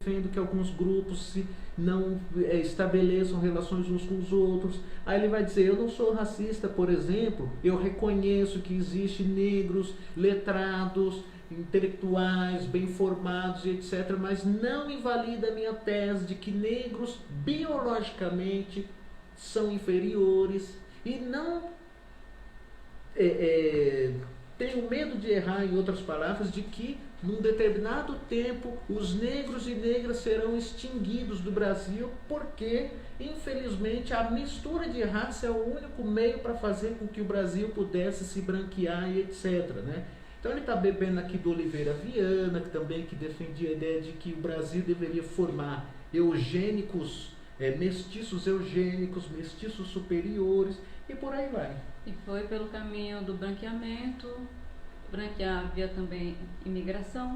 defendo que alguns grupos não estabeleçam relações uns com os outros. Aí ele vai dizer, eu não sou racista, por exemplo, eu reconheço que existem negros letrados, intelectuais, bem formados e etc., mas não invalida a minha tese de que negros biologicamente são inferiores e não tenho medo de errar, em outras palavras, de que num determinado tempo os negros e negras serão extinguidos do Brasil porque, infelizmente, a mistura de raça é o único meio para fazer com que o Brasil pudesse se branquear e etc., né? Então ele está bebendo aqui do Oliveira Viana, que defendia a ideia de que o Brasil deveria formar eugênicos, mestiços eugênicos, mestiços superiores, e por aí vai. E foi pelo caminho do branqueamento, branquear via também imigração,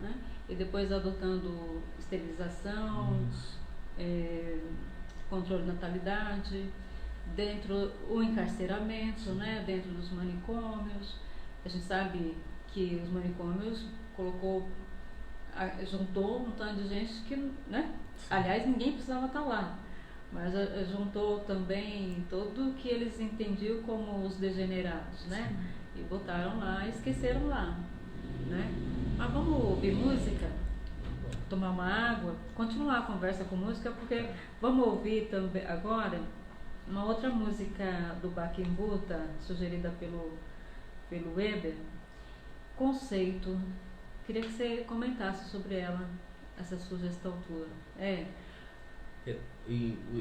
né? E depois adotando esterilização, controle de natalidade, dentro o encarceramento, né? Dentro dos manicômios. A gente sabe que os manicômios juntou um tanto de gente que, né? Aliás, ninguém precisava estar lá, mas juntou também tudo que eles entendiam como os degenerados, né? E botaram lá e esqueceram lá, né? Mas vamos ouvir música, tomar uma água, continuar a conversa com música, porque vamos ouvir também agora uma outra música do Baquimbuta, sugerida pelo Weber, Conceito. Queria que você comentasse sobre ela, essa sugestão tua.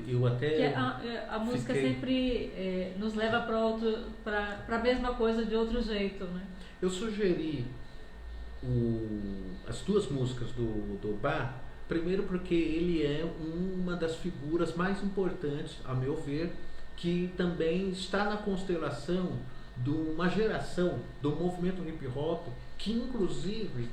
Eu até a música sempre nos leva para a mesma coisa de outro jeito, né? Eu sugeri as duas músicas do Bach, primeiro porque ele é uma das figuras mais importantes, a meu ver, que também está na constelação de uma geração do movimento hip hop, que inclusive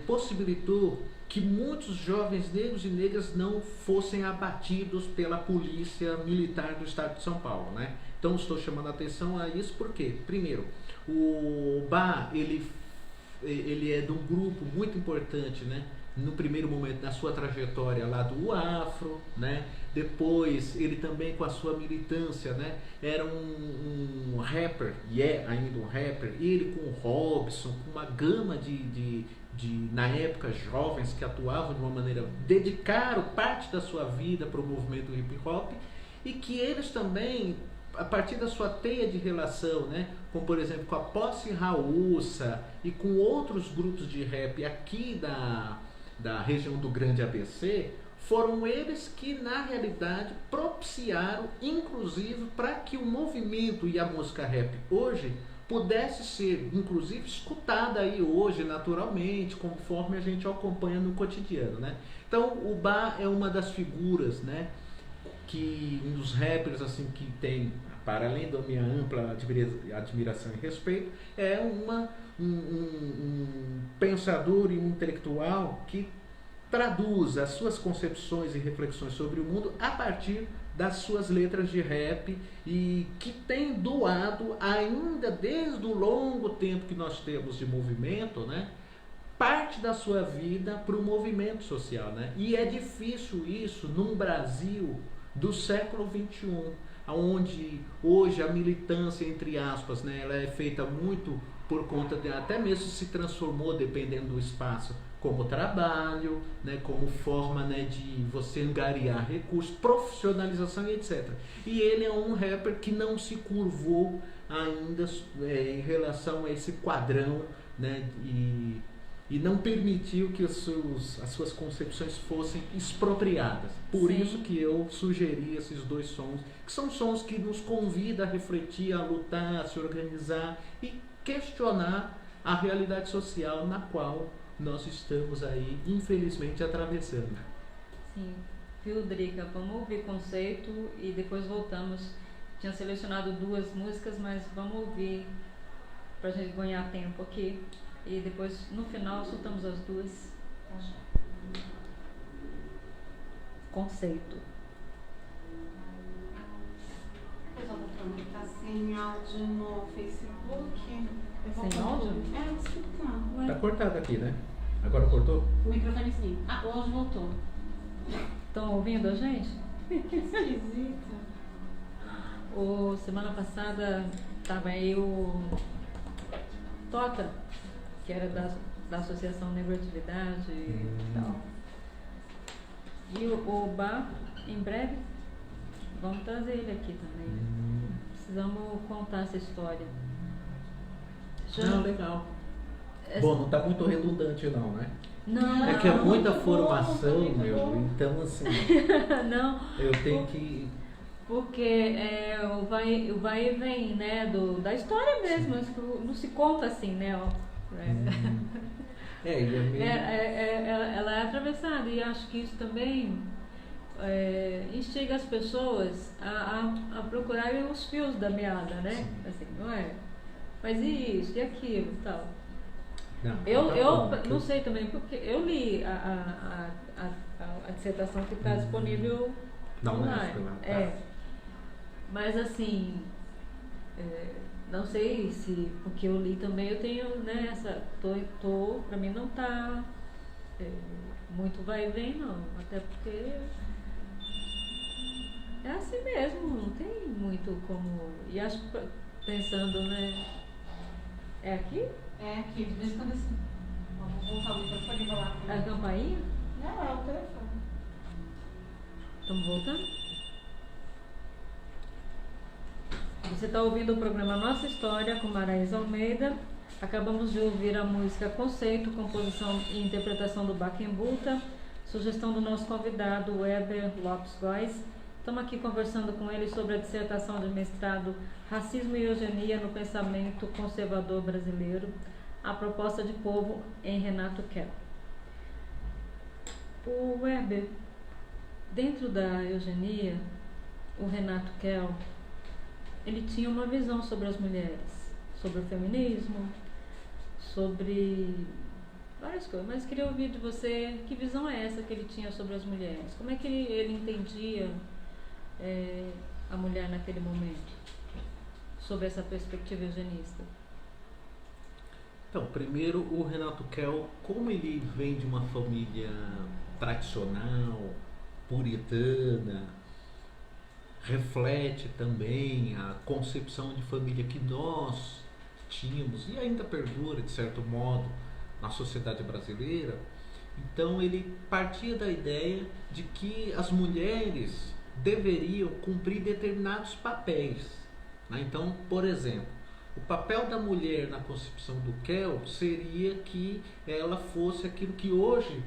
possibilitou que muitos jovens negros e negras não fossem abatidos pela polícia militar do estado de São Paulo, né? Então estou chamando a atenção a isso porque, primeiro, o Bach, ele é de um grupo muito importante, né? No primeiro momento da sua trajetória lá do Afro, né? Depois ele também com a sua militância, né? Era um rapper, e é ainda um rapper, ele com o Robson, com uma gama de na época jovens que atuavam de uma maneira, dedicaram parte da sua vida para o movimento hip hop, e que eles também, a partir da sua teia de relação, né, como por exemplo com a Posse Raúça e com outros grupos de rap aqui da região do Grande ABC, foram eles que na realidade propiciaram, inclusive, para que o movimento e a música rap hoje pudesse ser, inclusive, escutada aí hoje naturalmente, conforme a gente acompanha no cotidiano, né? Então, o Bach é uma das figuras, né, que um dos rappers assim que tem, para além da minha ampla admiração e respeito, é um pensador e um intelectual que traduz as suas concepções e reflexões sobre o mundo a partir das suas letras de rap, e que tem doado ainda desde o longo tempo que nós temos de movimento, né, parte da sua vida para o movimento social, né? E é difícil isso num Brasil do século XXI, onde hoje a militância, entre aspas, né, ela é feita muito por conta de, até mesmo se transformou, dependendo do espaço, como trabalho, né, como forma, né, de você angariar recursos, profissionalização e etc. E ele é um rapper que não se curvou ainda em relação a esse quadrão, né, e não permitiu que as suas concepções fossem expropriadas. Por Sim. isso que eu sugeri esses dois sons, que são sons que nos convidam a refletir, a lutar, a se organizar e questionar a realidade social na qual nós estamos aí, infelizmente, atravessando. Sim. Viu, Drica? Vamos ouvir Conceito e depois voltamos. Tinha selecionado duas músicas, mas vamos ouvir pra gente ganhar tempo aqui. E depois, no final, soltamos as duas. Conceito. Pessoal, tá sem áudio no Facebook. Sem áudio? Acho que tá. Tá cortado aqui, né? Agora cortou? O microfone sim. Ah, hoje voltou. Estão ouvindo a gente? Que esquisito. Semana passada estava aí o Tota, que era da Associação Negratividade e tal. E o Bá, em breve, vamos trazer ele aqui também. Precisamos contar essa história. Não, legal. Bom, não está muito redundante não, né? Não. É que é muita muito formação, bom, muito meu. bom. Então, assim, Não, eu tenho que... porque o vai e vem, né, da história mesmo, não se conta assim, né? E é meio... Ela é atravessada e acho que isso também instiga as pessoas a procurarem os fios da meada, né? Assim, não é? Mas e isso, e aquilo e tal. Não, Eu tá bom, não sei também, porque eu li a dissertação que está disponível Não, online. não, Mas assim, não sei se, porque eu li também, eu tenho, né, pra mim não tá muito vai e vem não, até porque é assim mesmo, não tem muito como, e acho que pensando, né, é aqui? É aqui, de vez em quando assim. Vamos voltar o microfone e vou lá. A campainha? Não, é o telefone. Estamos voltando? Você está ouvindo o programa Nossa História com Maraísa Almeida. Acabamos de ouvir a música Conceito, composição e interpretação do Baquembuta, sugestão do nosso convidado Weber Lopes Góes. Estamos aqui conversando com ele sobre a dissertação de mestrado Racismo e Eugenia no Pensamento Conservador Brasileiro, a proposta de povo em Renato Kell. O Weber, dentro da eugenia, o Renato Kell, ele tinha uma visão sobre as mulheres, sobre o feminismo, sobre várias coisas, mas queria ouvir de você que visão é essa que ele tinha sobre as mulheres, como é que ele entendia a mulher naquele momento, sob essa perspectiva eugenista. Então, primeiro o Renato Kell, como ele vem de uma família tradicional, puritana, reflete também a concepção de família que nós tínhamos e ainda perdura, de certo modo, na sociedade brasileira. Então ele partia da ideia de que as mulheres deveriam cumprir determinados papéis, né? Então, por exemplo, o papel da mulher na concepção do Kell seria que ela fosse aquilo que hoje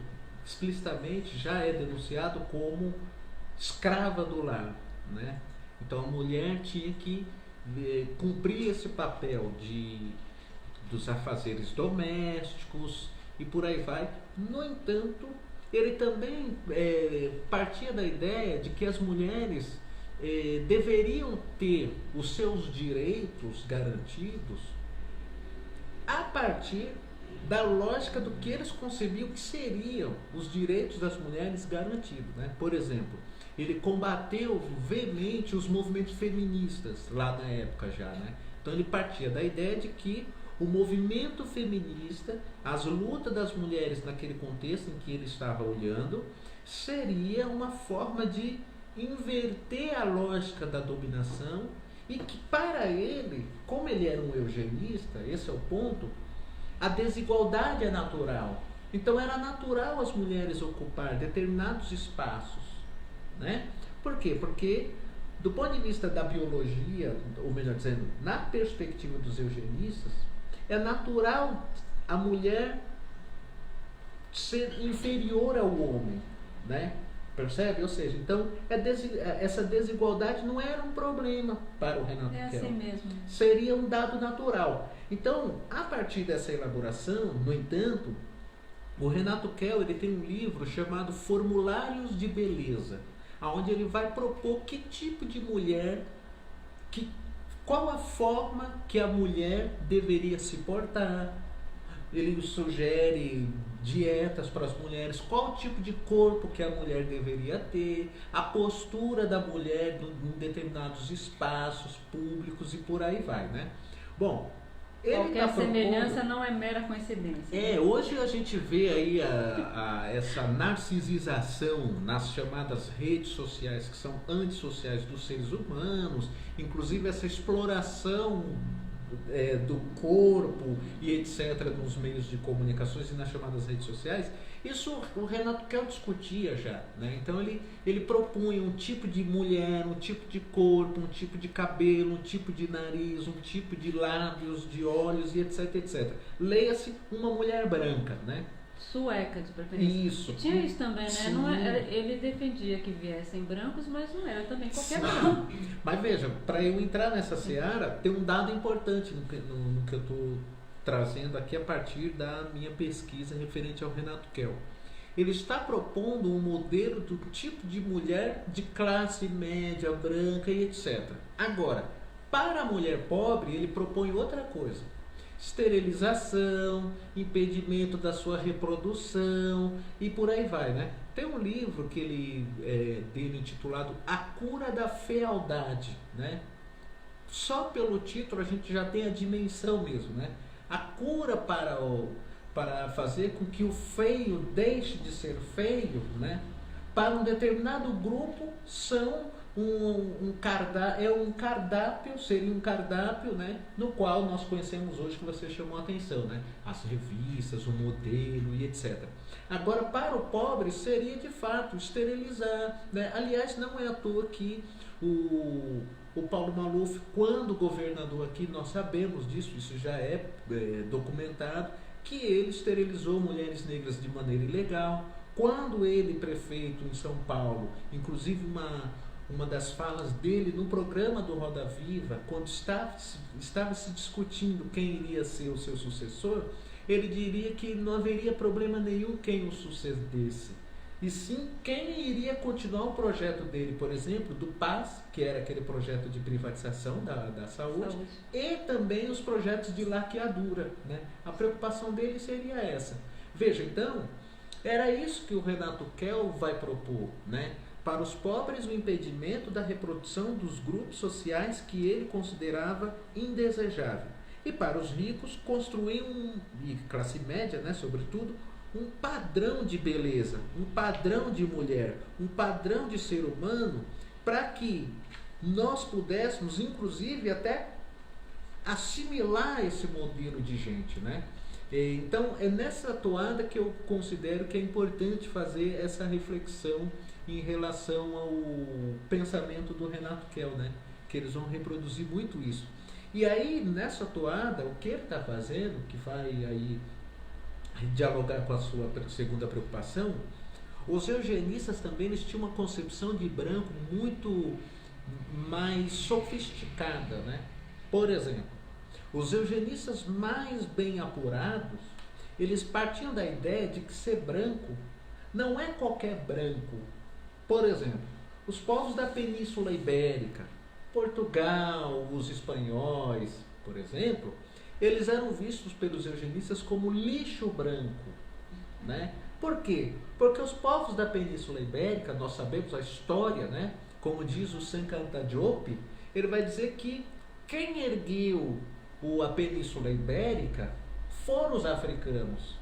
explicitamente já é denunciado como escrava do lar, né? Então a mulher tinha que cumprir esse papel dos afazeres domésticos e por aí vai. No entanto, ele também partia da ideia de que as mulheres deveriam ter os seus direitos garantidos a partir da lógica do que eles concebiam que seriam os direitos das mulheres garantidos, né? Por exemplo, ele combateu veemente os movimentos feministas lá na época já, né? Então ele partia da ideia de que o movimento feminista, as lutas das mulheres naquele contexto em que ele estava olhando, seria uma forma de inverter a lógica da dominação e que para ele, como ele era um eugenista, esse é o ponto, a desigualdade é natural. Então era natural as mulheres ocupar determinados espaços, né? Por quê? Porque do ponto de vista da biologia, ou melhor dizendo, na perspectiva dos eugenistas, é natural a mulher ser inferior ao homem, né? Percebe? Ou seja, então essa desigualdade não era um problema para o Renato Kell. É assim mesmo. Seria um dado natural. Então, a partir dessa elaboração, no entanto, o Renato Kell ele tem um livro chamado Formulários de Beleza, onde ele vai propor que tipo de mulher, qual a forma que a mulher deveria se portar. Ele sugere dietas para as mulheres, qual tipo de corpo que a mulher deveria ter, a postura da mulher em determinados espaços públicos e por aí vai, né? Bom, Qualquer semelhança não é mera coincidência. Hoje a gente vê aí essa narcisização nas chamadas redes sociais, que são antissociais dos seres humanos, inclusive essa exploração do corpo e etc. nos meios de comunicações e nas chamadas redes sociais. Isso o Renato Kell discutia já, né? Então ele propunha um tipo de mulher, um tipo de corpo, um tipo de cabelo, um tipo de nariz, um tipo de lábios, de olhos e etc, etc. Leia-se uma mulher branca, né? Sueca, de preferência. Isso. E tinha isso também, né? Sim. Não ele defendia que viessem brancos, mas não era também qualquer branco. Mas veja, para eu entrar nessa seara, tem um dado importante no que eu estou trazendo aqui a partir da minha pesquisa referente ao Renato Kell. Ele está propondo um modelo do tipo de mulher de classe média, branca e etc. Agora, para a mulher pobre, ele propõe outra coisa. Esterilização, impedimento da sua reprodução e por aí vai, né? Tem um livro que dele intitulado A Cura da Fealdade, né? Só pelo título a gente já tem a dimensão mesmo, né? A cura para fazer com que o feio deixe de ser feio, né? Para um determinado grupo são seria um cardápio, né? No qual nós conhecemos hoje, que você chamou a atenção, né? As revistas, o modelo e etc. Agora, para o pobre seria de fato esterilizar, né? Aliás, não é à toa que o Paulo Maluf, quando governador aqui, nós sabemos disso, isso já é documentado, que ele esterilizou mulheres negras de maneira ilegal. Quando ele, prefeito em São Paulo, inclusive uma das falas dele no programa do Roda Viva, quando estava se discutindo quem iria ser o seu sucessor, ele diria que não haveria problema nenhum quem o sucedesse. E sim, quem iria continuar o projeto dele, por exemplo, do PAS, que era aquele projeto de privatização da saúde, e também os projetos de laqueadura, né? A preocupação dele seria essa. Veja, então, era isso que o Renato Kell vai propor, né? Para os pobres, o impedimento da reprodução dos grupos sociais que ele considerava indesejável. E para os ricos, construir e classe média, né, sobretudo, um padrão de beleza, um padrão de mulher, um padrão de ser humano, para que nós pudéssemos, inclusive, até assimilar esse modelo de gente, né? Então, é nessa toada que eu considero que é importante fazer essa reflexão em relação ao pensamento do Renato Kell, né? Que eles vão reproduzir muito isso. E aí, nessa toada, o que ele está fazendo, que vai aí dialogar com a sua segunda preocupação, os eugenistas também eles tinham uma concepção de branco muito mais sofisticada, né? Por exemplo, os eugenistas mais bem apurados, eles partiam da ideia de que ser branco não é qualquer branco. Por exemplo, os povos da Península Ibérica, Portugal, os espanhóis, por exemplo, eles eram vistos pelos eugenistas como lixo branco, né? Por quê? Porque os povos da Península Ibérica, nós sabemos a história, né? Como diz o Sankanta Diop, ele vai dizer que quem ergueu a Península Ibérica foram os africanos.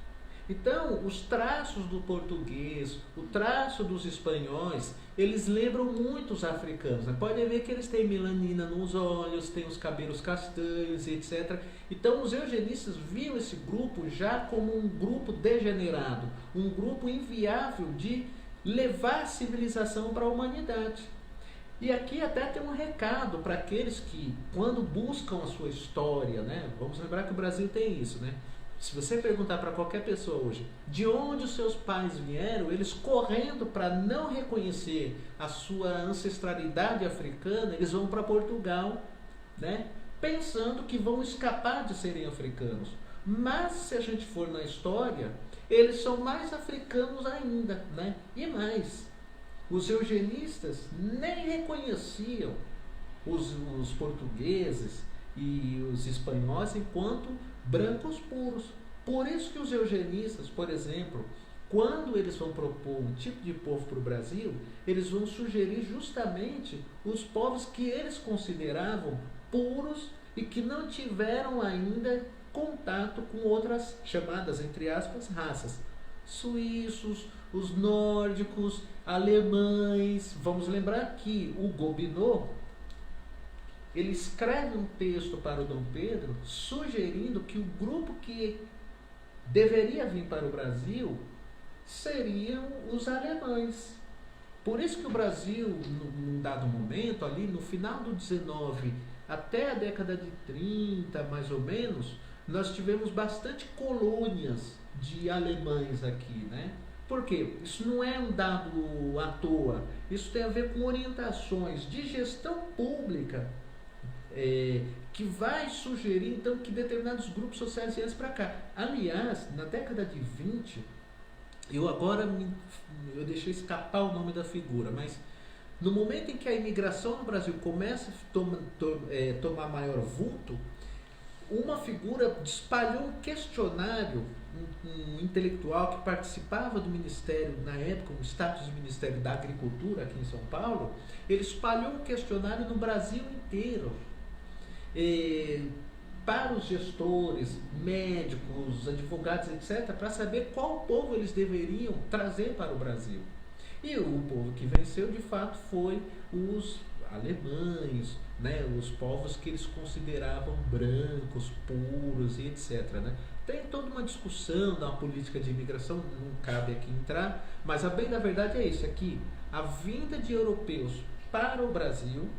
Então, os traços do português, o traço dos espanhóis, eles lembram muito os africanos, né? Pode ver que eles têm melanina nos olhos, têm os cabelos castanhos, etc. Então, os eugenistas viam esse grupo já como um grupo degenerado, um grupo inviável de levar a civilização para a humanidade. E aqui até tem um recado para aqueles que, quando buscam a sua história, né? Vamos lembrar que o Brasil tem isso, né? Se você perguntar para qualquer pessoa hoje de onde os seus pais vieram, eles correndo para não reconhecer a sua ancestralidade africana, eles vão para Portugal, né? Pensando que vão escapar de serem africanos. Mas se a gente for na história, eles são mais africanos ainda, né? E mais, os eugenistas nem reconheciam os portugueses e os espanhóis enquanto brancos puros. Por isso que os eugenistas, por exemplo, quando eles vão propor um tipo de povo para o Brasil, eles vão sugerir justamente os povos que eles consideravam puros e que não tiveram ainda contato com outras chamadas, entre aspas, raças. Suíços, os nórdicos, alemães. Vamos lembrar que o Gobineau, ele escreve um texto para o Dom Pedro sugerindo que o grupo que deveria vir para o Brasil seriam os alemães. Por isso que o Brasil, num dado momento, ali no final do 19 até a década de 30, mais ou menos, nós tivemos bastante colônias de alemães aqui, né? Por quê? Isso não é um dado à toa. Isso tem a ver com orientações de gestão pública que vai sugerir, então, que determinados grupos sociais viessem para cá. Aliás, na década de 20, eu deixei escapar o nome da figura, mas no momento em que a imigração no Brasil começa a tomar maior vulto, uma figura espalhou um questionário, um intelectual que participava do Ministério, na época, o status do Ministério da Agricultura aqui em São Paulo, ele espalhou um questionário no Brasil inteiro, para os gestores, médicos, advogados, etc., para saber qual povo eles deveriam trazer para o Brasil. E o povo que venceu, de fato, foi os alemães, né, os povos que eles consideravam brancos, puros e etc. Né? Tem toda uma discussão da política de imigração, não cabe aqui entrar, mas a bem da verdade é isso aqui. A vinda de europeus para o Brasil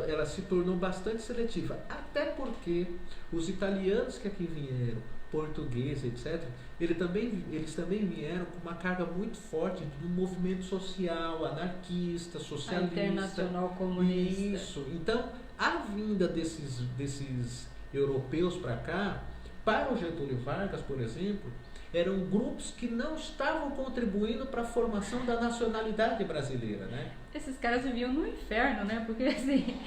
ela se tornou bastante seletiva, até porque os italianos que aqui vieram, portugueses, etc., eles também vieram com uma carga muito forte do movimento social, anarquista, socialista. A internacional comunista. Isso. Então, a vinda desses europeus para cá, para o Getúlio Vargas, por exemplo, eram grupos que não estavam contribuindo para a formação da nacionalidade brasileira, né? Esses caras viviam no inferno, né? Porque assim,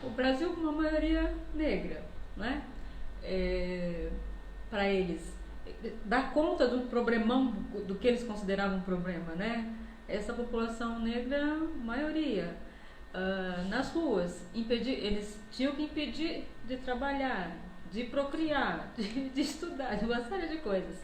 o Brasil com uma maioria negra, né? Para eles dar conta do problemão, do que eles consideravam um problema, né? Essa população negra, maioria, nas ruas, eles tinham que impedir de trabalhar, de procriar, de estudar, de uma série de coisas.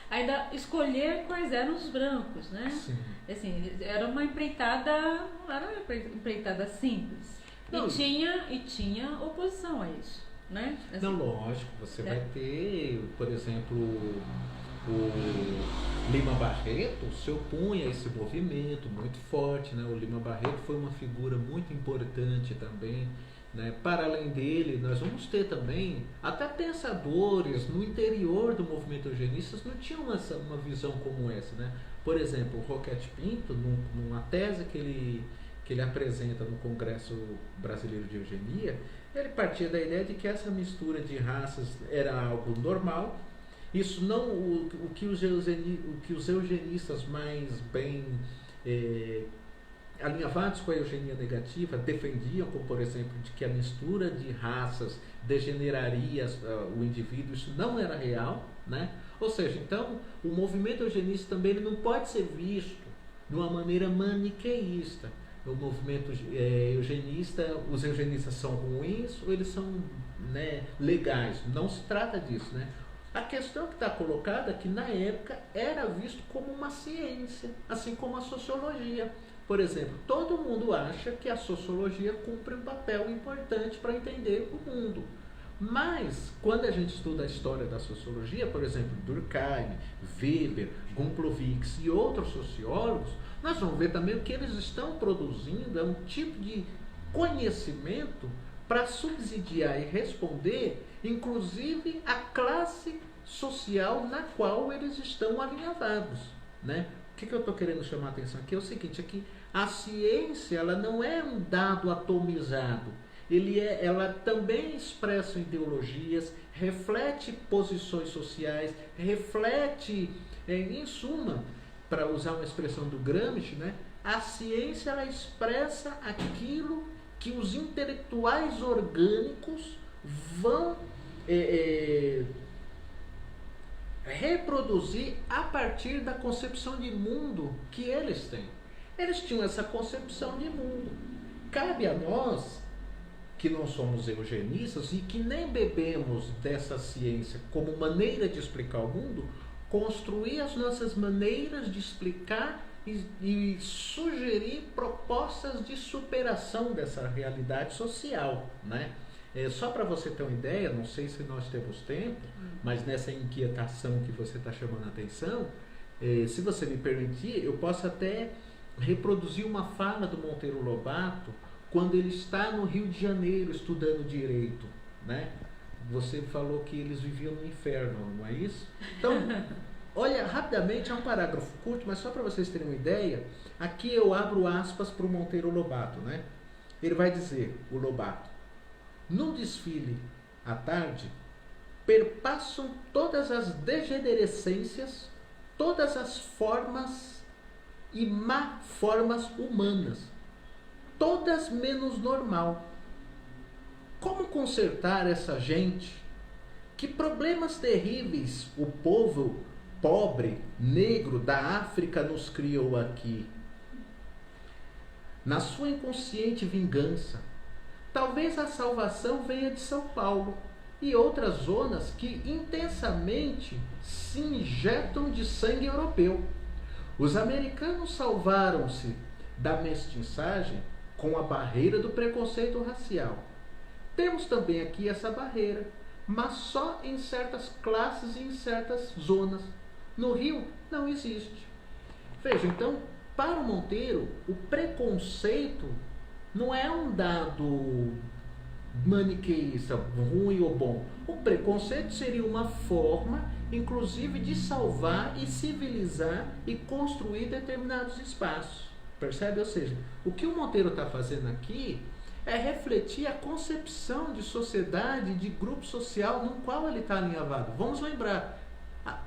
Ainda escolher quais eram os brancos, né? Sim. Assim, era uma empreitada, não era uma empreitada simples. E tinha oposição a isso, né? Assim, não, lógico, você vai ter, por exemplo, o Lima Barreto se opunha a esse movimento muito forte, né? O Lima Barreto foi uma figura muito importante também. Né? Para além dele, nós vamos ter também até pensadores no interior do movimento eugenista não tinham uma visão como essa. Né? Por exemplo, o Roquete Pinto, numa tese que ele apresenta no Congresso Brasileiro de Eugenia, ele partia da ideia de que essa mistura de raças era algo normal. Isso não o que os eugenistas mais bem alinhavados com a eugenia negativa defendiam, como por exemplo, de que a mistura de raças degeneraria o indivíduo, isso não era real, né? Ou seja, então, o movimento eugenista também ele não pode ser visto de uma maneira maniqueísta. O movimento eugenista, os eugenistas são ruins ou eles são, né, legais? Não se trata disso, né? A questão que está colocada é que na época era visto como uma ciência, assim como a sociologia. Por exemplo, todo mundo acha que a sociologia cumpre um papel importante para entender o mundo. Mas, quando a gente estuda a história da sociologia, por exemplo, Durkheim, Weber, Gumplowicz e outros sociólogos, nós vamos ver também o que eles estão produzindo é um tipo de conhecimento para subsidiar e responder, inclusive, a classe social na qual eles estão alinhavados, né? O que eu estou querendo chamar a atenção aqui é o seguinte, aqui a ciência ela não é um dado atomizado, ela também expressa ideologias, reflete posições sociais, reflete, em suma, para usar uma expressão do Gramsci, né, a ciência ela expressa aquilo que os intelectuais orgânicos vão reproduzir a partir da concepção de mundo que eles têm. Eles tinham essa concepção de mundo. Cabe a nós que não somos eugenistas e que nem bebemos dessa ciência como maneira de explicar o mundo, construir as nossas maneiras de explicar e sugerir propostas de superação dessa realidade social, né? Só para você ter uma ideia, não sei se nós temos tempo, mas nessa inquietação que você está chamando a atenção, se você me permitir, eu posso até reproduzir uma fala do Monteiro Lobato quando ele está no Rio de Janeiro estudando direito, né? Você falou que eles viviam no inferno, não é isso? Então, olha, rapidamente, é um parágrafo curto, mas só para vocês terem uma ideia, aqui eu abro aspas para o Monteiro Lobato, né? Ele vai dizer, o Lobato: num desfile à tarde, perpassam todas as degenerescências, todas as formas e má formas humanas, todas menos normal. Como consertar essa gente? Que problemas terríveis o povo pobre, negro da África nos criou aqui? Na sua inconsciente vingança, talvez a salvação venha de São Paulo e outras zonas que intensamente se injetam de sangue europeu. Os americanos salvaram-se da mestiçagem com a barreira do preconceito racial. Temos também aqui essa barreira, mas só em certas classes e em certas zonas. No Rio não existe. Veja, então, para o Monteiro, o preconceito não é um dado maniqueísta, ruim ou bom. O preconceito seria uma forma, inclusive, de salvar e civilizar e construir determinados espaços. Percebe? Ou seja, o que o Monteiro está fazendo aqui é refletir a concepção de sociedade, de grupo social no qual ele está alinhavado. Vamos lembrar,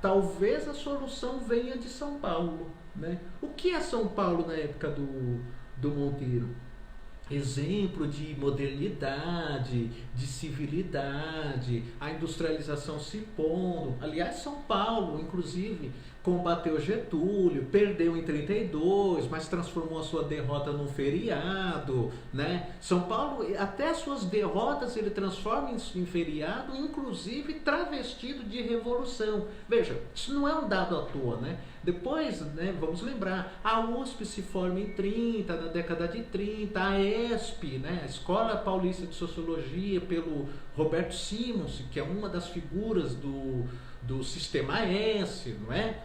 talvez a solução venha de São Paulo, né? O que é São Paulo na época do Monteiro? Exemplo de modernidade, de civilidade, a industrialização se pondo. Aliás, São Paulo, inclusive, combateu Getúlio, perdeu em 32, mas transformou a sua derrota num feriado, né? São Paulo, até as suas derrotas ele transforma em feriado, inclusive travestido de revolução. Veja, isso não é um dado à toa, né? Depois, né, vamos lembrar, a USP se forma em 30, na década de 30, a ESP, né, a Escola Paulista de Sociologia, pelo Roberto Simons, que é uma das figuras do Sistema S, não é?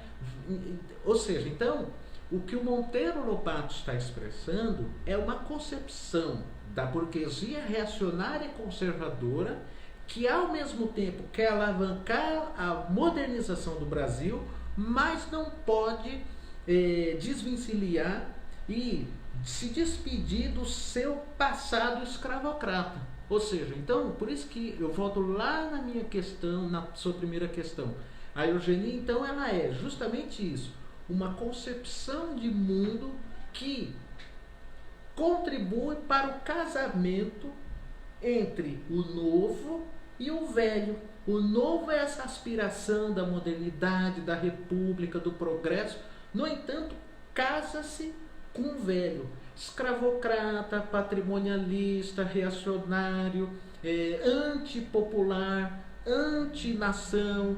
Ou seja, então, o que o Monteiro Lobato está expressando é uma concepção da burguesia reacionária e conservadora que, ao mesmo tempo, quer alavancar a modernização do Brasil, mas não pode desvencilhar e se despedir do seu passado escravocrata. Ou seja, então, por isso que eu volto lá na minha questão, na sua primeira questão. A eugenia, então, ela é justamente isso, uma concepção de mundo que contribui para o casamento entre o novo e o velho. O novo é essa aspiração da modernidade, da república, do progresso. No entanto, casa-se com o velho. Escravocrata, patrimonialista, reacionário, antipopular, antinação.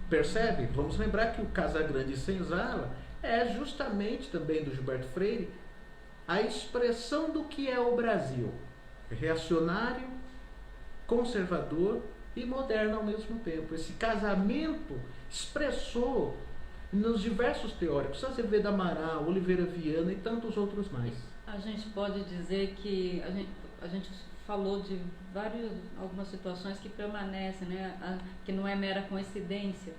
Percebe? Vamos lembrar que o Casagrande e Senzala é justamente também do Gilberto Freire a expressão do que é o Brasil. Reacionário, conservador e moderno ao mesmo tempo. Esse casamento expressou nos diversos teóricos, Azevedo Amaral, Oliveira Viana e tantos outros mais. A gente pode dizer que a gente falou de algumas situações que permanecem, né? Que não é mera coincidência.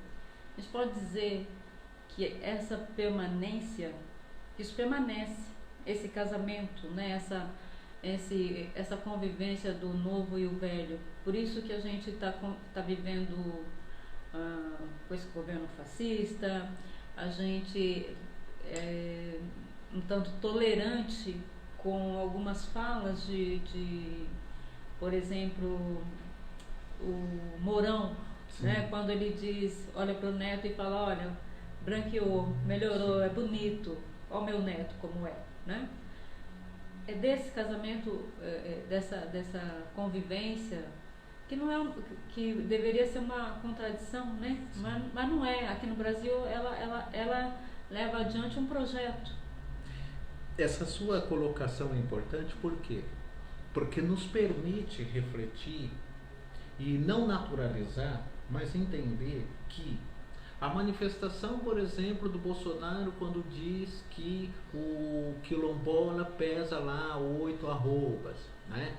A gente pode dizer que essa permanência, isso permanece, esse casamento, né? Essa convivência do novo e o velho. Por isso que a gente está vivendo com esse governo fascista, a gente é um tanto tolerante com algumas falas por exemplo, o Mourão, né, quando ele diz, olha para o neto e fala, olha, branqueou, melhorou, é bonito, olha o meu neto como é, né? é desse casamento, dessa convivência, que não é que deveria ser uma contradição, né? Mas não é. Aqui no Brasil ela leva adiante um projeto. Essa sua colocação é importante por quê? Porque nos permite refletir e não naturalizar, mas entender que a manifestação, por exemplo, do Bolsonaro quando diz que o quilombola pesa lá 8 arrobas, né?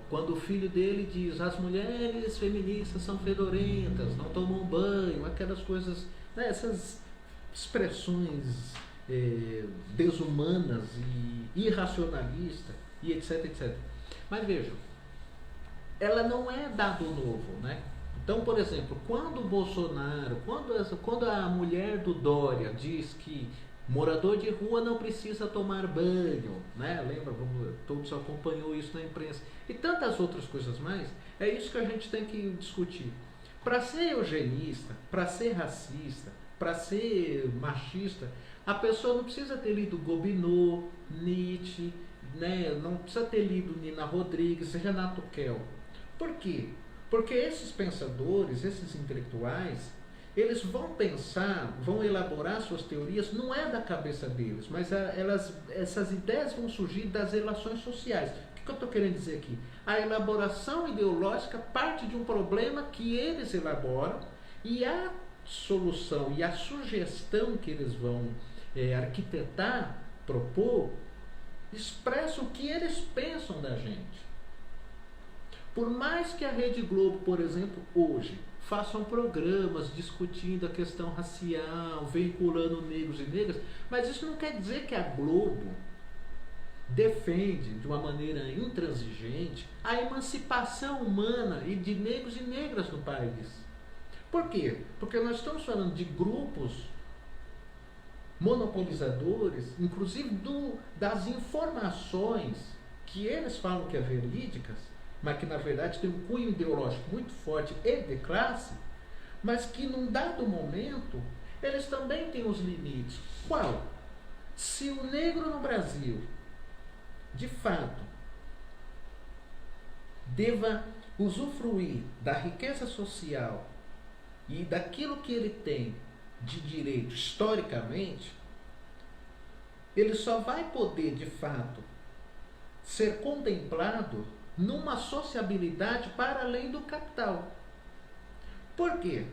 Quando o filho dele diz as mulheres feministas são fedorentas, não tomam banho, aquelas coisas, né? Essas expressões desumanas e irracionalistas e etc, etc. Mas vejam, ela não é dado novo, né? Então, por exemplo, quando o Bolsonaro, quando a mulher do Dória diz que morador de rua não precisa tomar banho, né? Lembra, todos acompanhou isso na imprensa. E tantas outras coisas mais, é isso que a gente tem que discutir. Para ser eugenista, para ser racista, para ser machista, a pessoa não precisa ter lido Gobineau, Nietzsche, né? Não precisa ter lido Nina Rodrigues, Renato Kell. Por quê? Porque esses pensadores, esses intelectuais, eles vão pensar, vão elaborar suas teorias, não é da cabeça deles, mas essas ideias vão surgir das relações sociais. O que eu estou querendo dizer aqui? A elaboração ideológica parte de um problema que eles elaboram e a solução e a sugestão que eles vão arquitetar, propor, expressa o que eles pensam da gente. Por mais que a Rede Globo, por exemplo, hoje, façam programas discutindo a questão racial, veiculando negros e negras, mas isso não quer dizer que a Globo defende de uma maneira intransigente a emancipação humana e de negros e negras no país. Por quê? Porque nós estamos falando de grupos monopolizadores, inclusive das informações que eles falam que é verídicas, mas que na verdade tem um cunho ideológico muito forte e de classe, mas que num dado momento eles também têm os limites. Qual? Se o negro no Brasil, de fato, deva usufruir da riqueza social e daquilo que ele tem de direito historicamente, ele só vai poder, de fato, ser contemplado numa sociabilidade para além do capital. Por quê?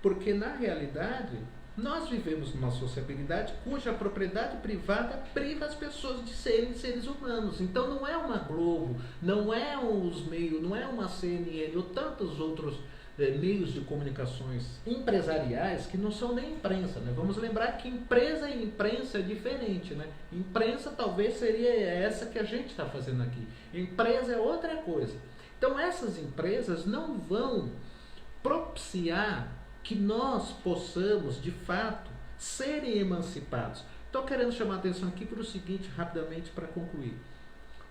Porque, na realidade, nós vivemos numa sociabilidade cuja propriedade privada priva as pessoas de serem seres humanos. Então não é uma Globo, não é os meios, não é uma CNN ou tantos outros meios de comunicações empresariais que não são nem imprensa, né? Vamos lembrar que empresa e imprensa é diferente, né? Imprensa talvez seria essa que a gente está fazendo aqui. Empresa é outra coisa. Então essas empresas não vão propiciar que nós possamos, de fato, serem emancipados. Estou querendo chamar a atenção aqui para o seguinte, rapidamente, para concluir.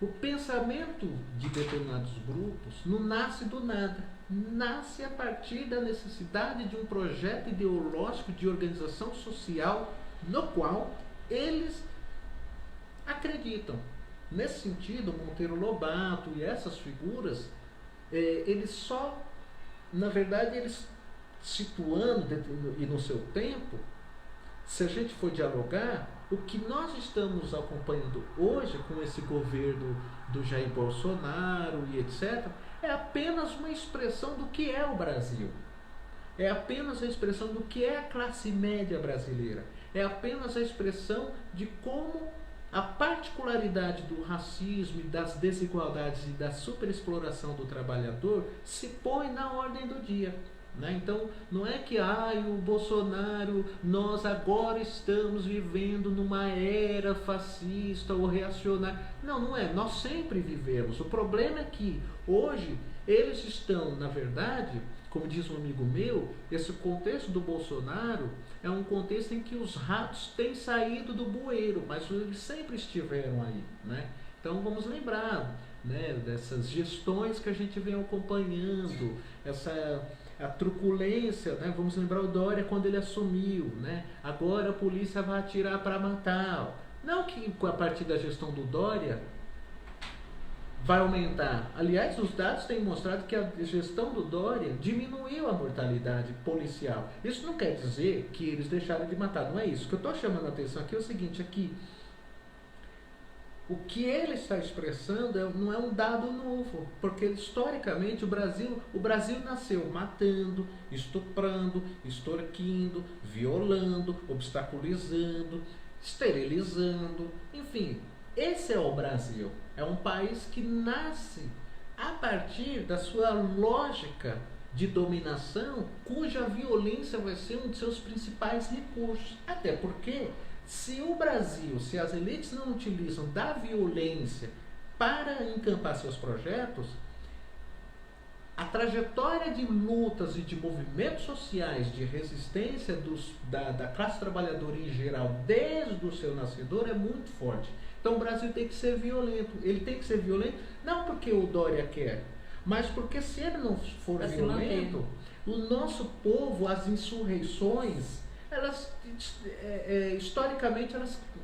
O pensamento de determinados grupos não nasce do nada. Nasce a partir da necessidade de um projeto ideológico de organização social no qual eles acreditam. Nesse sentido, Monteiro Lobato e essas figuras, eles só, na verdade, eles situando e no seu tempo, se a gente for dialogar, o que nós estamos acompanhando hoje com esse governo do Jair Bolsonaro e etc., é apenas uma expressão do que é o Brasil. É apenas a expressão do que é a classe média brasileira. É apenas a expressão de como a particularidade do racismo, das desigualdades e da superexploração do trabalhador se põe na ordem do dia. Né? Então, não é que o Bolsonaro, nós agora estamos vivendo numa era fascista ou reacionária. Não, não é. Nós sempre vivemos. O problema é que hoje eles estão, na verdade, como diz um amigo meu, esse contexto do Bolsonaro é um contexto em que os ratos têm saído do bueiro, mas eles sempre estiveram aí. Né? Então, vamos lembrar, né, dessas gestões que a gente vem acompanhando, a truculência, né? Vamos lembrar o Dória quando ele assumiu, né? Agora a polícia vai atirar para matar, Não que a partir da gestão do Dória vai aumentar. Aliás, os dados têm mostrado que a gestão do Dória diminuiu a mortalidade policial. Isso não quer dizer que eles deixaram de matar, não é isso. O que eu estou chamando a atenção aqui é o seguinte, aqui, o que ele está expressando não é um dado novo, porque historicamente o Brasil nasceu matando, estuprando, extorquindo, violando, obstaculizando, esterilizando, enfim, esse é o Brasil. É um país que nasce a partir da sua lógica de dominação, cuja violência vai ser um de seus principais recursos. Até porque, se o Brasil, se as elites não utilizam da violência para encampar seus projetos, a trajetória de lutas e de movimentos sociais de resistência da classe trabalhadora em geral, desde o seu nascedor, é muito forte. Então o Brasil tem que ser violento. Ele tem que ser violento não porque o Dória quer, mas porque se ele não for violento, o nosso povo, as insurreições, elas historicamente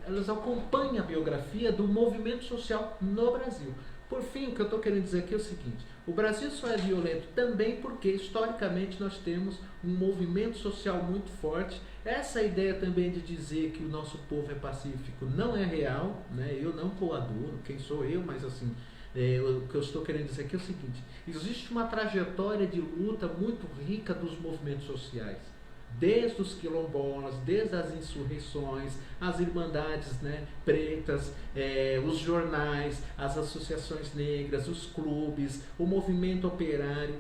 elas acompanham a biografia do movimento social no Brasil. Por fim, o que eu estou querendo dizer aqui é o seguinte: o Brasil só é violento também porque historicamente nós temos um movimento social muito forte. Essa ideia também de dizer que o nosso povo é pacífico não é real, né? Eu não coaduno, quem sou eu, mas assim, o que eu estou querendo dizer aqui é o seguinte: existe uma trajetória de luta muito rica dos movimentos sociais. Desde os quilombolas, desde as insurreições, as irmandades, né, pretas, os jornais, as associações negras, os clubes, o movimento operário,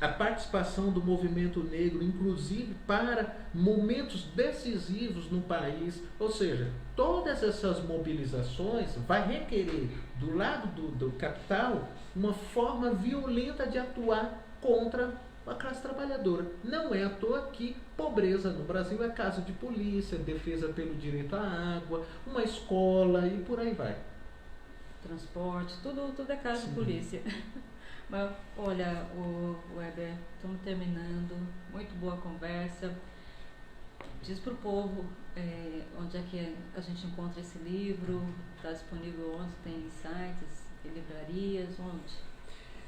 a participação do movimento negro, inclusive para momentos decisivos no país. Ou seja, todas essas mobilizações vai requerer, do lado do capital, uma forma violenta de atuar contra a classe trabalhadora. Não é à toa que pobreza no Brasil é caso de polícia, defesa pelo direito à água, uma escola e por aí vai. Transporte, tudo é caso de polícia. Mas, olha, Weber, estamos terminando, muito boa conversa. Diz para o povo onde é que a gente encontra esse livro, está disponível onde, tem sites, tem livrarias, onde?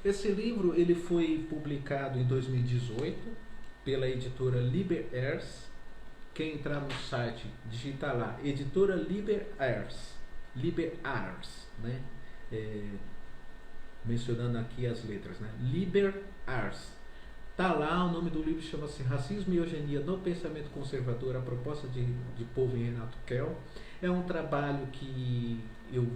Esse livro ele foi publicado em 2018 pela editora Liber Ars. Quem entrar no site, digitar lá, editora Liber Ars, né? Mencionando aqui as letras, né? Liber Ars. Tá lá, o nome do livro chama-se Racismo e Eugenia no Pensamento Conservador, a proposta de Povo em Renato Kell. É um trabalho que eu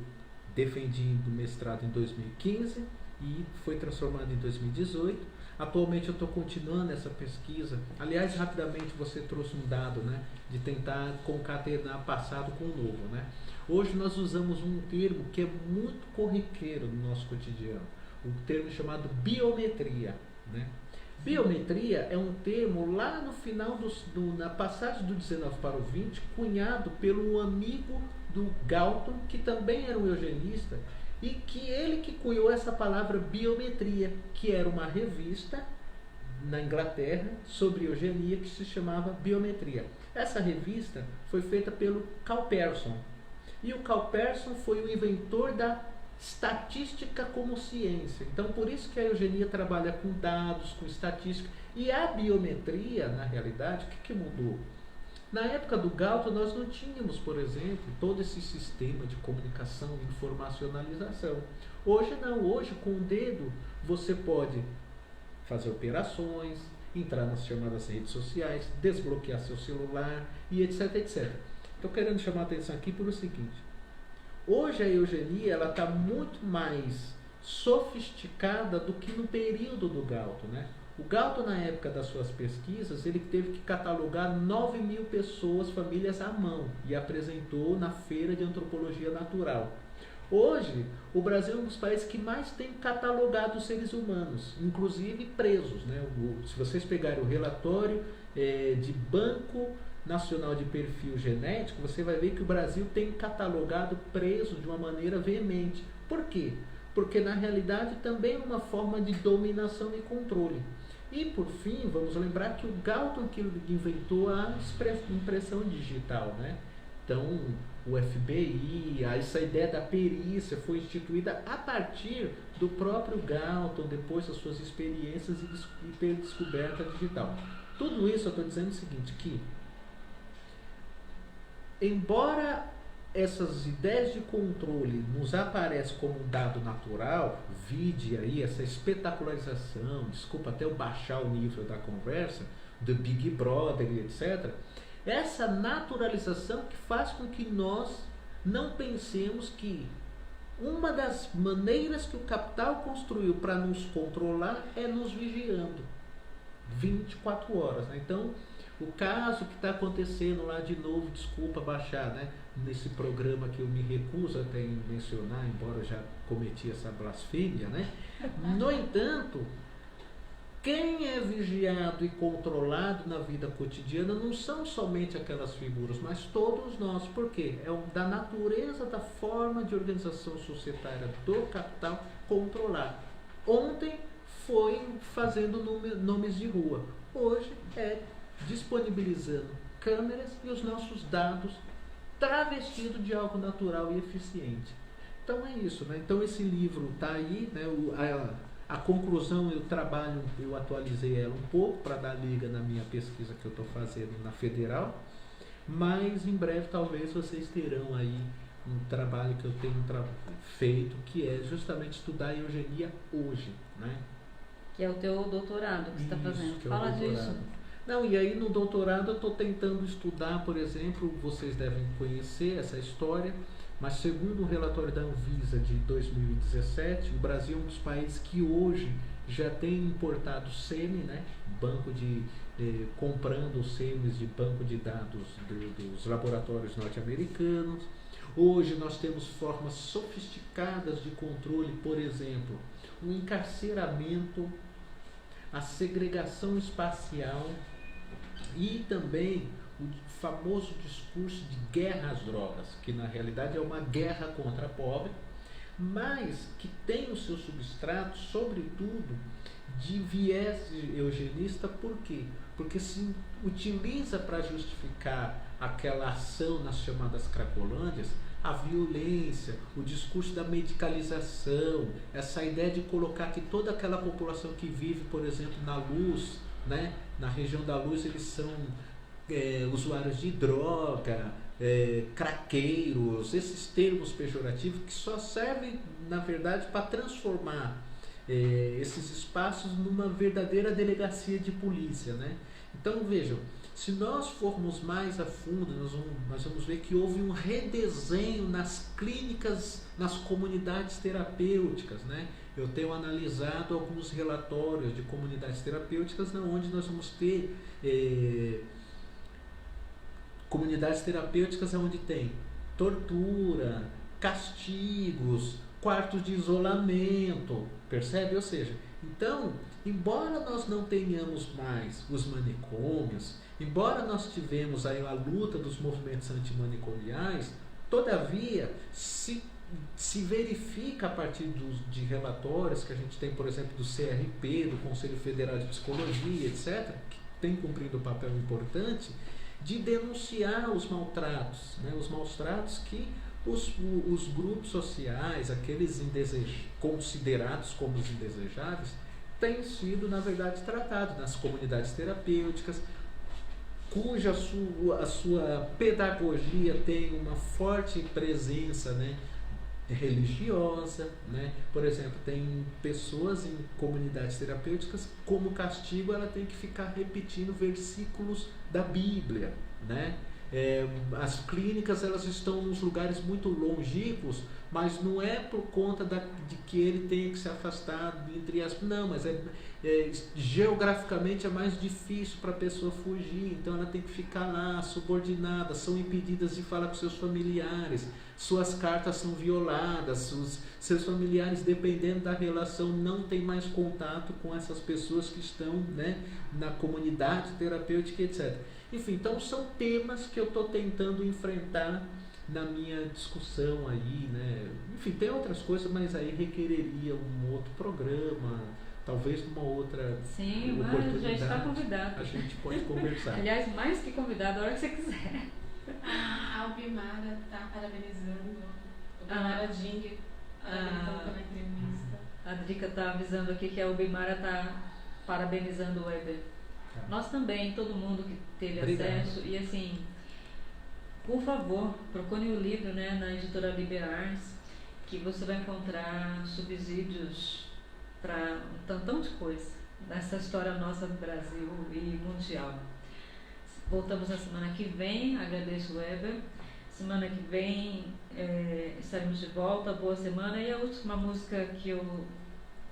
defendi do mestrado em 2015 e foi transformado em 2018. Atualmente eu estou continuando essa pesquisa. Aliás, rapidamente você trouxe um dado, né, de tentar concatenar passado com o novo, né? Hoje nós usamos um termo que é muito corriqueiro no nosso cotidiano, um termo chamado biometria, né? Biometria é um termo lá no final na passagem do 19 para o 20, cunhado pelo amigo do Galton, que também era um eugenista, e que ele que cunhou essa palavra biometria, que era uma revista na Inglaterra sobre eugenia que se chamava Biometria. Essa revista foi feita pelo Carl Pearson. E o Carl Pearson foi o inventor da estatística como ciência. Então, por isso que a eugenia trabalha com dados, com estatística. E a biometria, na realidade, o que mudou? Na época do Galton, nós não tínhamos, por exemplo, todo esse sistema de comunicação e informacionalização. Hoje não. Hoje, com o dedo, você pode fazer operações, entrar nas chamadas redes sociais, desbloquear seu celular e etc, etc. Estou querendo chamar a atenção aqui por o seguinte: hoje a eugenia está muito mais sofisticada do que no período do Galton, né? O Galton, na época das suas pesquisas, ele teve que catalogar 9.000 pessoas, famílias à mão, e apresentou na Feira de Antropologia Natural. Hoje, o Brasil é um dos países que mais tem catalogado os seres humanos, inclusive presos, né? Se vocês pegarem o relatório de Banco Nacional de Perfil Genético, você vai ver que o Brasil tem catalogado presos de uma maneira veemente. Por quê? Porque na realidade também é uma forma de dominação e controle. E por fim, vamos lembrar que o Galton que inventou a impressão digital, né? Então, o FBI, essa ideia da perícia foi instituída a partir do próprio Galton, depois das suas experiências e ter descoberta digital. Tudo isso eu estou dizendo o seguinte, que embora essas ideias de controle nos aparecem como um dado natural, vide aí essa espetacularização, desculpa até eu baixar o nível da conversa, do Big Brother e etc., essa naturalização que faz com que nós não pensemos que uma das maneiras que o capital construiu para nos controlar é nos vigiando 24 horas. Né? Então, o caso que está acontecendo lá de novo, desculpa baixar, né? Nesse programa que eu me recuso até em mencionar, embora eu já cometi essa blasfêmia, né? No entanto, quem é vigiado e controlado na vida cotidiana não são somente aquelas figuras, mas todos nós. Por quê? É da natureza da forma de organização societária do capital controlar. Ontem foi fazendo nomes de rua. Hoje é disponibilizando câmeras e os nossos dados travestido de algo natural e eficiente. Então é isso, né? Então esse livro está aí, né? A conclusão eu atualizei ela um pouco para dar liga na minha pesquisa que eu estou fazendo na Federal, mas em breve talvez vocês terão aí um trabalho que eu tenho feito, que é justamente estudar a eugenia hoje, né? Que é o teu doutorado que você está fazendo. Fala disso. Não, e aí no doutorado eu estou tentando estudar, por exemplo, vocês devem conhecer essa história, mas segundo o relatório da Anvisa de 2017, o Brasil é um dos países que hoje já tem importado sêmen, né? Comprando sêmenes de banco de dados dos laboratórios norte-americanos. Hoje nós temos formas sofisticadas de controle, por exemplo, o encarceramento, a segregação espacial e também o famoso discurso de guerra às drogas, que na realidade é uma guerra contra a pobre, mas que tem o seu substrato, sobretudo, de viés eugenista. Por quê? Porque se utiliza para justificar aquela ação nas chamadas cracolândias, a violência, o discurso da medicalização, essa ideia de colocar que toda aquela população que vive, por exemplo, na Luz, né, na região da Luz, eles são usuários de droga, craqueiros, esses termos pejorativos que só servem, na verdade, para transformar esses espaços numa verdadeira delegacia de polícia, né? Então, vejam, se nós formos mais a fundo, nós vamos ver que houve um redesenho nas clínicas, nas comunidades terapêuticas, né? Eu tenho analisado alguns relatórios de comunidades terapêuticas, onde nós vamos ter comunidades terapêuticas onde tem tortura, castigos, quartos de isolamento, percebe? Ou seja, então, embora nós não tenhamos mais os manicômios, embora nós tivemos aí a luta dos movimentos antimanicomiais, todavia, se verifica a partir de relatórios que a gente tem, por exemplo, do CRP, do Conselho Federal de Psicologia, etc., que tem cumprido um papel importante de denunciar os maltratos, né? Os maus tratos que os grupos sociais, aqueles considerados como os indesejáveis, têm sido, na verdade, tratados nas comunidades terapêuticas, cuja a sua pedagogia tem uma forte presença, né, religiosa, né? Por exemplo, tem pessoas em comunidades terapêuticas, como castigo, ela tem que ficar repetindo versículos da Bíblia, né? As clínicas, elas estão nos lugares muito longínquos, mas não é por conta de que ele tem que se afastar, entre as, não, mas geograficamente é mais difícil para a pessoa fugir, então ela tem que ficar lá subordinada, são impedidas de falar com seus familiares, suas cartas são violadas, seus familiares, dependendo da relação, não tem mais contato com essas pessoas que estão, né, na comunidade terapêutica, etc. Enfim, então são temas que eu estou tentando enfrentar na minha discussão aí, né? Enfim, tem outras coisas, mas aí requereria um outro programa, talvez numa outra oportunidade. Mas já está convidado. A gente pode conversar. Aliás, mais que convidado, a hora que você quiser. A Albimara está parabenizando. Albimara Ding, parabenizando pela entrevista. A Drica está avisando aqui que a Albimara está parabenizando o Weber. Nós também, todo mundo que teve acesso. E assim, por favor, procure o livro, né, na editora Liberars, que você vai encontrar subsídios para um tantão de coisa nessa história nossa do Brasil e mundial. Voltamos na semana que vem, agradeço o Weber. Semana que vem estaremos de volta, boa semana. E a última música que eu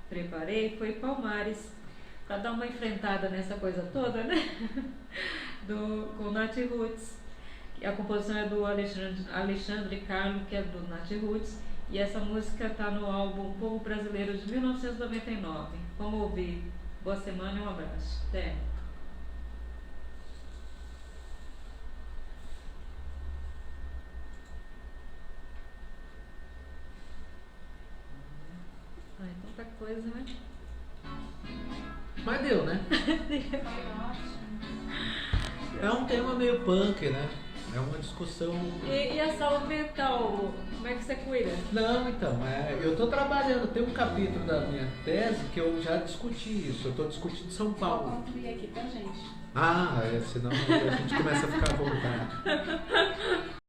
preparei foi Palmares, para dar uma enfrentada nessa coisa toda, né? Com o Nat Roots. A composição é do Alexandre Carlo, que é do Nat Roots. E essa música está no álbum Povo Brasileiro de 1999. Vamos ouvir. Boa semana e um abraço. Até. Ai, tanta coisa, né? Mas deu, né? Foi ótimo. É um tema meio punk, né? É uma discussão... E a saúde mental, como é que você cuida? Não, então, eu estou trabalhando, tem um capítulo da minha tese que eu já discuti isso, eu estou discutindo São Vou Paulo. concluir aqui pra gente. Senão a gente começa a ficar à vontade.